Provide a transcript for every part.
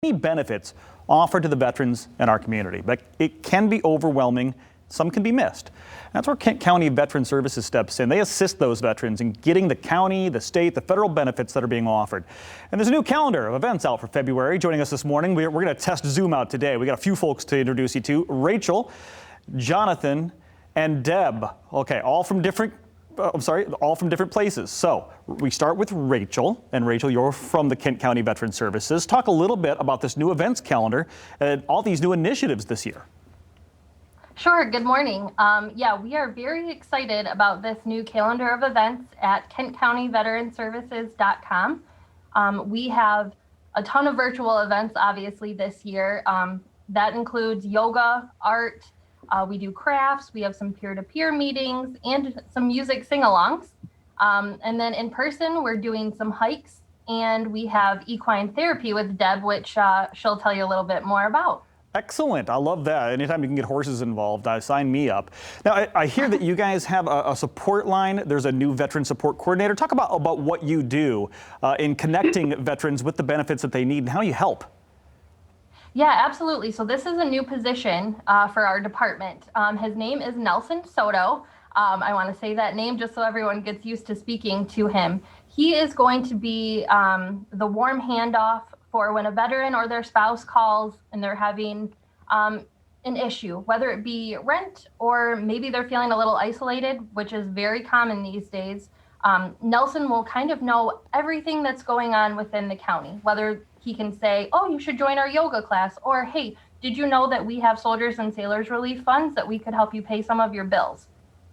many benefits offered to the veterans in our community, but it can be overwhelming. Some can be missed. That's where Kent County Veteran Services steps in. They assist those veterans in getting the county, the state, the federal benefits that are being offered. And there's a new calendar of events out for February. Joining us this morning, we're going to test Zoom out today. We got a few folks to introduce you to: Rachel, Jonathan, and Deb. Okay, all from different places. So we start with Rachel. And Rachel, you're from the Kent County Veteran Services. Talk a little bit about this new events calendar and all these new initiatives this year. Sure. Good morning. We are very excited about this new calendar of events at KentCountyVeteranServices.com. We have a ton of virtual events, obviously, this year. That includes yoga, art. We do crafts. We have some peer-to-peer meetings and some music sing-alongs. And then in person, we're doing some hikes, and we have equine therapy with Deb, which she'll tell you a little bit more about. Excellent. I love that. Anytime you can get horses involved, sign me up. Now, I hear that you guys have a support line. There's a new veteran support coordinator. Talk about what you do in connecting veterans with the benefits that they need and how you help. Yeah, absolutely. So this is a new position for our department. His name is Nelson Soto. I want to say that name just so everyone gets used to speaking to him. He is going to be the warm handoff for when a veteran or their spouse calls and they're having an issue, whether it be rent or maybe they're feeling a little isolated, which is very common these days. Nelson will kind of know everything that's going on within the county, whether he can say, oh, you should join our yoga class, or hey, did you know that we have Soldiers and Sailors Relief Funds that we could help you pay some of your bills?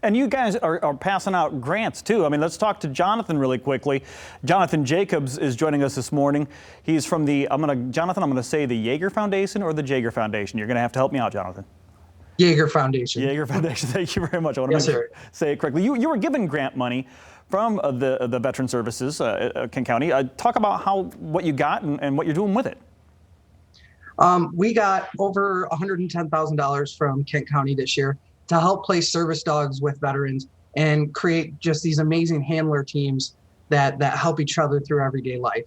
And you guys are passing out grants too. I mean, let's talk to Jonathan really quickly. Jonathan Jacobs is joining us this morning. He's from the, I'm going to say the Yeager Foundation or the Jaeger Foundation. You're going to have to help me out, Jonathan. Yeager Foundation. Yeager Foundation. Thank you very much. I want to say it correctly. You were given grant money from the Veteran Services, Kent County. Talk about what you got and what you're doing with it. We got over $110,000 from Kent County this year to help place service dogs with veterans and create just these amazing handler teams that help each other through everyday life.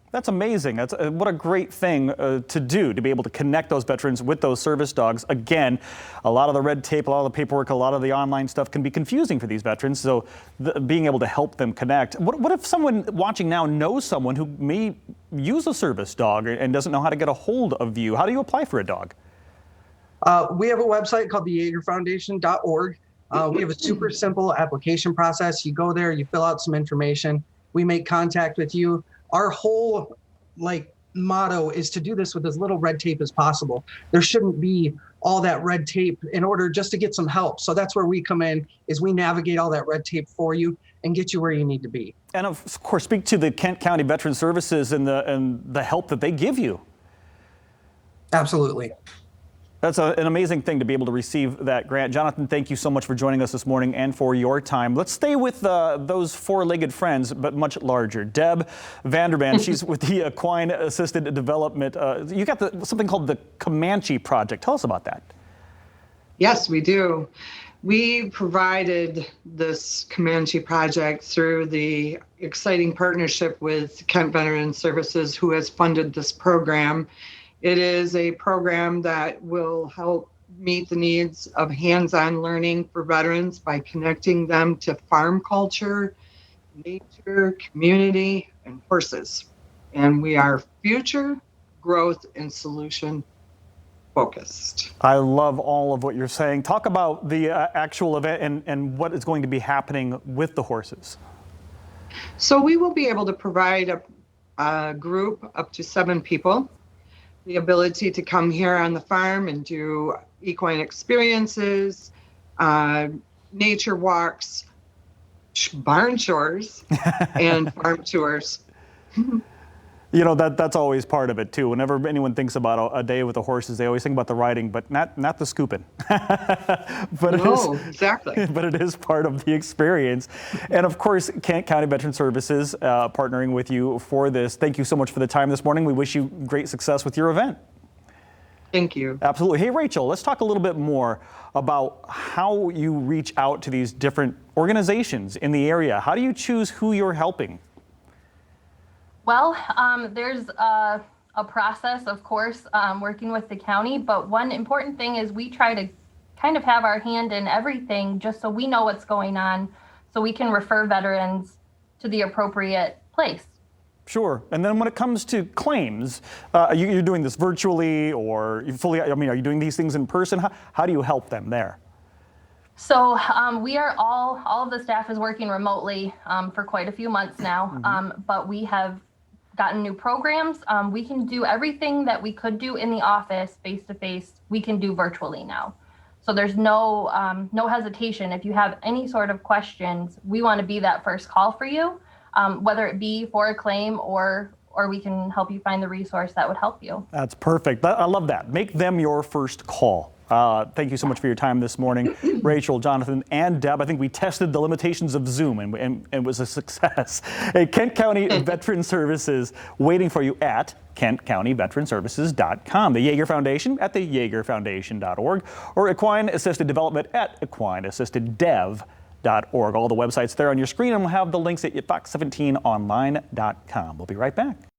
That's amazing. That's what a great thing to do, to be able to connect those veterans with those service dogs. Again, a lot of the red tape, a lot of the paperwork, a lot of the online stuff can be confusing for these veterans. So being able to help them connect. What if someone watching now knows someone who may use a service dog and doesn't know how to get a hold of you? How do you apply for a dog? We have a website called theyeagerfoundation.org. We have a super simple application process. You go there, you fill out some information, we make contact with you. Our whole motto is to do this with as little red tape as possible. There shouldn't be all that red tape in order just to get some help. So that's where we come in, is we navigate all that red tape for you and get you where you need to be. And of course, speak to the Kent County Veteran Services and the help that they give you. Absolutely. That's an amazing thing to be able to receive that grant. Jonathan, thank you so much for joining us this morning and for your time. Let's stay with those four-legged friends, but much larger. Deb Vanderman, she's with the Equine Assisted Development. You got something called the Comanche Project. Tell us about that. Yes, we do. We provided this Comanche Project through the exciting partnership with Kent Veteran Services, who has funded this program. It is a program that will help meet the needs of hands-on learning for veterans by connecting them to farm culture, nature, community, and horses. And we are future, growth, and solution focused. I love all of what you're saying. Talk about the actual event and what is going to be happening with the horses. So we will be able to provide a group up to 7 people the ability to come here on the farm and do equine experiences, nature walks, barn chores, and farm tours. You know, that's always part of it too. Whenever anyone thinks about a day with the horses, they always think about the riding, but not the scooping. Exactly. But it is part of the experience. And of course, Kent County Veteran Services partnering with you for this. Thank you so much for the time this morning. We wish you great success with your event. Thank you. Absolutely. Hey, Rachel, let's talk a little bit more about how you reach out to these different organizations in the area. How do you choose who you're helping? Well, there's a a process, of course, working with the county, but one important thing is we try to kind of have our hand in everything just so we know what's going on, so we can refer veterans to the appropriate place. Sure. And then when it comes to claims, you're doing this virtually or you fully, I mean, are you doing these things in person? How do you help them there? So we are all of the staff is working remotely for quite a few months now, but we have gotten new programs. We can do everything that we could do in the office face-to-face, we can do virtually now. So there's no hesitation. If you have any sort of questions, we want to be that first call for you. Whether it be for a claim or we can help you find the resource that would help you. That's perfect. I love that. Make them your first call. Thank you so much for your time this morning, Rachel, Jonathan, and Deb. I think we tested the limitations of Zoom and it was a success. Hey, Kent County Veteran Services waiting for you at KentCountyVeteranServices.com. The Yeager Foundation at theYeagerFoundation.org or Equine Assisted Development at EquineAssistedDev.org. All the websites there on your screen, and we'll have the links at Fox17online.com. We'll be right back.